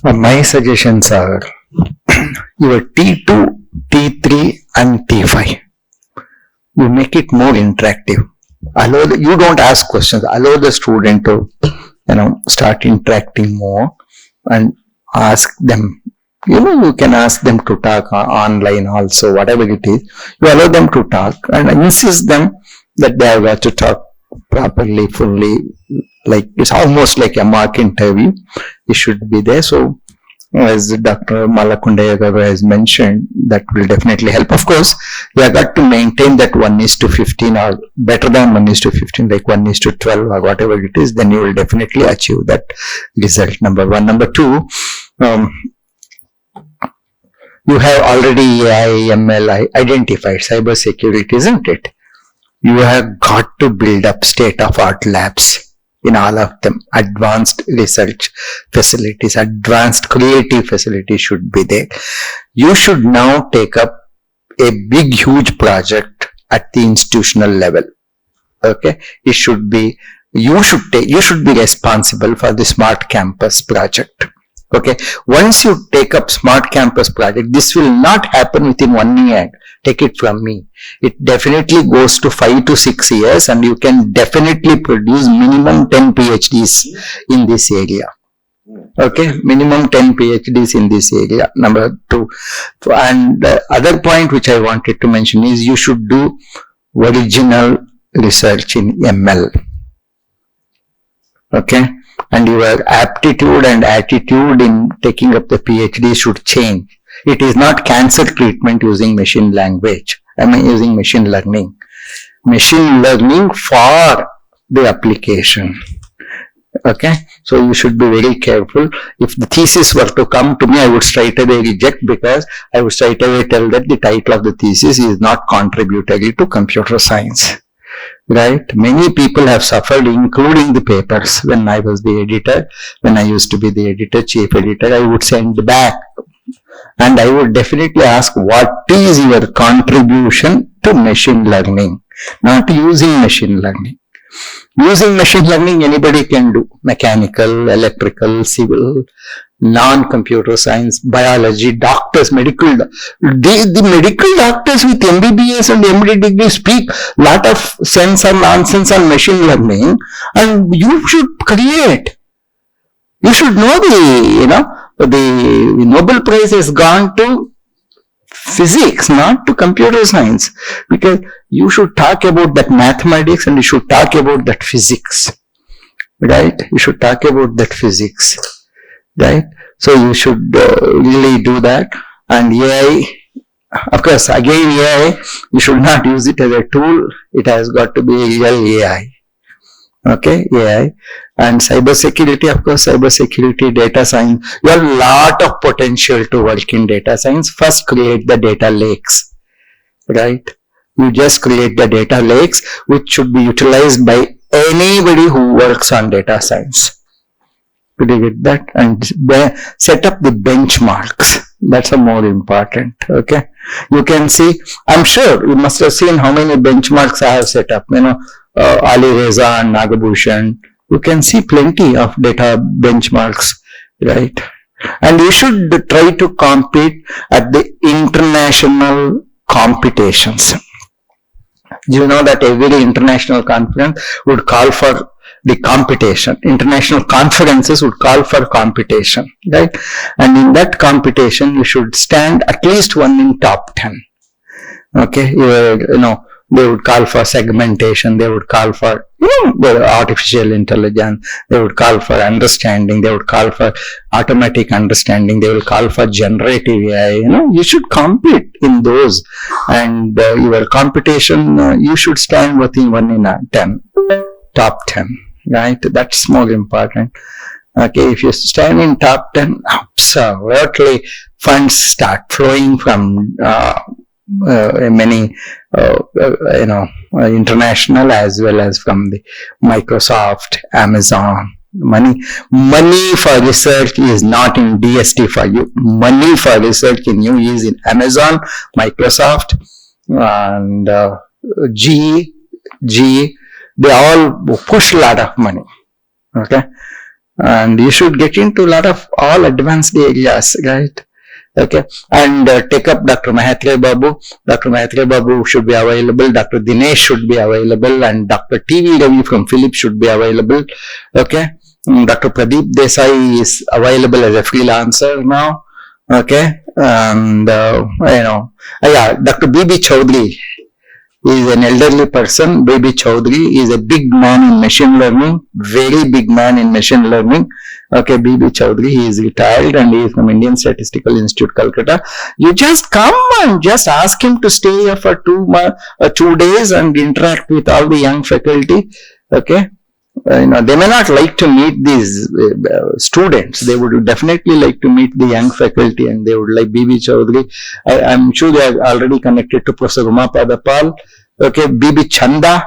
My suggestions are your T2, T3 and T5. You make it more interactive. You don't ask questions. Allow the student to, start interacting more and ask them. You can ask them to talk online also, whatever it is. You allow them to talk and insist them that they have got to talk properly, fully. Like it's almost like a mock interview. It should be there. So, as Dr. Malakundaya has mentioned, that will definitely help. Of course, you have got to maintain that 1:15 or better than 1:15, like 1:12 or whatever it is, then you will definitely achieve that result. Number one. Number two, you have already AI, ML identified cyber security, isn't it? You have got to build up state-of-art labs in all of them. Advanced research facilities, advanced creative facilities should be there. You should now take up a big, huge project at the institutional level. Okay, it should be, you should be responsible for the smart campus project. Okay, once you take up smart campus project, this will not happen within 1 year. Take it from me. It definitely goes to 5 to 6 years, and you can definitely produce minimum 10 PhDs in this area. Okay, minimum 10 PhDs in this area. Number two. And the other point which I wanted to mention is you should do original research in ML. Okay, and your aptitude and attitude in taking up the PhD should change. It is not cancer treatment using machine language. Using machine learning. Machine learning for the application. Okay, so you should be very careful. If the thesis were to come to me, I would straight away reject, because I would straight away tell that the title of the thesis is not contributory to computer science. Right? Many people have suffered, including the papers. When I was the editor, when I used to be the editor, chief editor, I would send back and I would definitely ask, what is your contribution to machine learning? Not using machine learning. Using machine learning anybody can do. Mechanical, electrical, civil, non-computer science, biology, doctors, medical. The medical doctors with MBBS and MD degree speak lot of sense and nonsense on machine learning, and you should create. You should know the Nobel Prize has gone to physics, not to computer science, because you should talk about that mathematics and you should talk about that physics, right? You should talk about that physics, right? So you should really do that. And AI, of course, again AI, you should not use it as a tool. It has got to be real AI. Okay, AI. And cyber security, of course, cyber security, data science. You have a lot of potential to work in data science. First, create the data lakes, right? You just create the data lakes, which should be utilized by anybody who works on data science. Did you get that? And set up the benchmarks. That's a more important. Okay. You can see, I'm sure you must have seen how many benchmarks I have set up. Ali Reza and Nagabhushan. You can see plenty of data benchmarks, right? And you should try to compete at the international competitions. You know that every international conference would call for the competition. International conferences would call for competition, right? And in that competition, you should stand at least one in top 10. Okay, they would call for segmentation, they would call for artificial intelligence, they would call for understanding, they would call for automatic understanding, they will call for generative AI. You should compete in those, and your competition, you should stand within 1 in 10, top 10, right? That's more important. Okay, if you stand in top 10, absolutely funds start flowing from many international as well as from the Microsoft, Amazon. Money for research is not in DST for you. Money for research in you is in Amazon, Microsoft, and GE. They all push a lot of money. Okay, And you should get into a lot of all advanced areas, right? Okay. And take up Dr. Mahatre Babu. Dr. Mahatre Babu should be available. Dr. Dinesh should be available. And Dr. TV Ravi from Philips should be available. Okay. Dr. Pradeep Desai is available as a freelancer now. Okay. And, Dr. B.B. Chaudhary is an elderly person. B.B. Chaudhary is a big man in machine learning, very big man in machine learning. Okay, B.B. Chaudhary, he is retired and he is from Indian Statistical Institute, Calcutta. You just come and just ask him to stay here for 2 days and interact with all the young faculty. Okay. They may not like to meet these students. They would definitely like to meet the young faculty, and they would like B.B. Chaudhary. I'm sure they are already connected to Professor Umapada Pal. Okay, B.B. Chanda.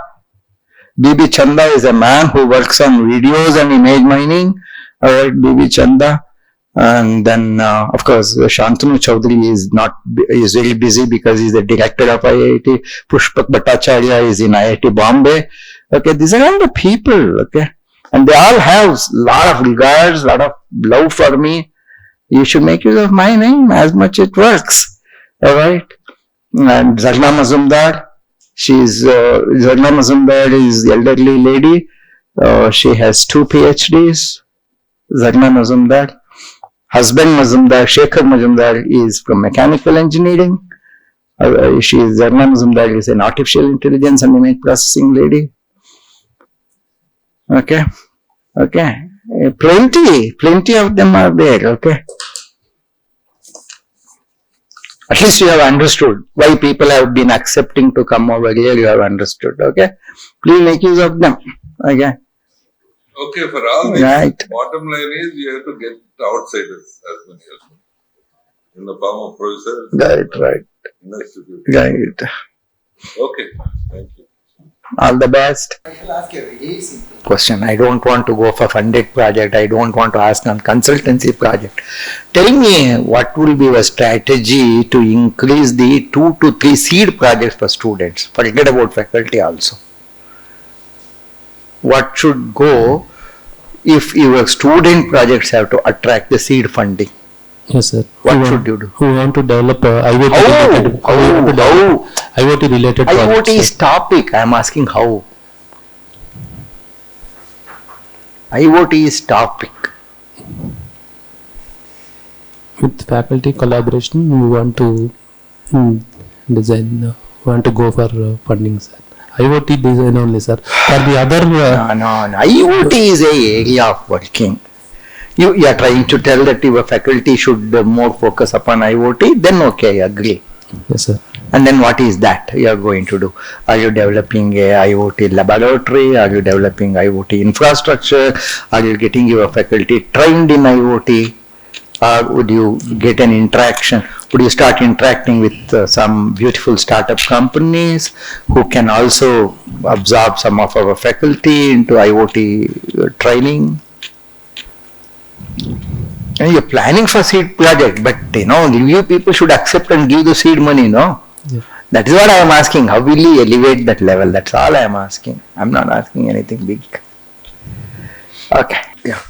B.B. Chanda is a man who works on videos and image mining. Alright, B.B. Chanda. And then, of course, Shantanu Chaudhary is very busy because he's the director of IIT. Pushpak Bhattacharya is in IIT Bombay. Okay, these are all the people, okay, and they all have a lot of regards, a lot of love for me. You should make use of my name as much it works, alright. And Zagna Mazumdar, Zagna Mazumdar is the elderly lady. She has 2 PhDs. Zagna Mazumdar. Husband Mazumdar, Shekhar Mazumdar, is from mechanical engineering. Zagna Mazumdar is an artificial intelligence and image processing lady. Okay. Plenty of them are there. Okay. At least you have understood why people have been accepting to come over here. You have understood. Okay. Please make use of them. Okay. Okay, for all this, right. Bottom line is you have to get outsiders as many as possible in the form of professors. Right. Right. Okay. Thank you. All the best. I shall ask a very simple question. I don't want to go for funded project. I don't want to ask on consultancy project. Tell me what will be your strategy to increase the 2 to 3 seed projects for students. Forget about faculty also. What should go if your student projects have to attract the seed funding? Yes, sir. What should you do? We want to develop IoT related projects. IoT is topic. I am asking how. IoT is topic. With faculty collaboration, we want to design. Want to go for funding, sir. IoT design only, sir. For the other. No. IoT is a area of working. You are trying to tell that your faculty should more focus upon IoT, then okay, I agree. Yes, sir. And then what is that you are going to do? Are you developing a IoT laboratory? Are you developing IoT infrastructure? Are you getting your faculty trained in IoT? Or would you get an interaction? Would you start interacting with some beautiful startup companies who can also absorb some of our faculty into IoT training? And you're planning for seed project, but you people should accept and give the seed money, no? Yeah. That is what I am asking. How will you elevate that level? That's all I am asking. I'm not asking anything big. Okay. Yeah.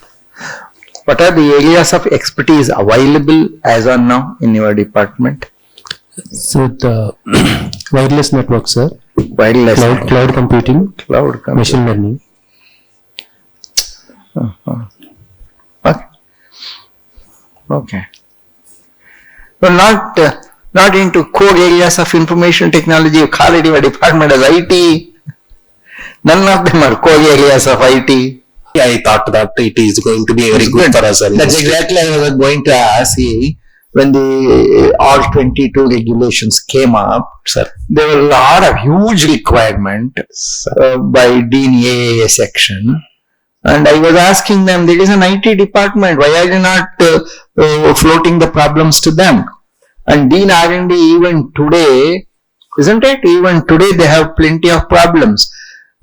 What are the areas of expertise available as on now in your department? So the wireless network, sir. Wireless network. Cloud computing. Cloud computing. Machine learning. Okay. Well, not into core areas of information technology. You call it your department as IT. None of them are core areas of IT. I thought that it is going to be very good for us. That's exactly what I was going to ask. When the all 22 regulations came up, sir, there were a lot of huge requirement by Dean AAA section. And I was asking them, there is an IT department, why are you not floating the problems to them? And Dean R&D even today, isn't it? Even today they have plenty of problems.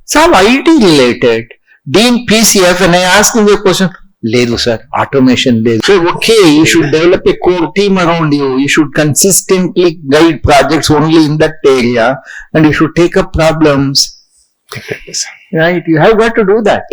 Some IT related. Dean PCF, and I asked him the question, Ledu sir, automation ledu. So okay, you should develop a core team around you. You should consistently guide projects only in that area, and you should take up problems. Right? You have got to do that.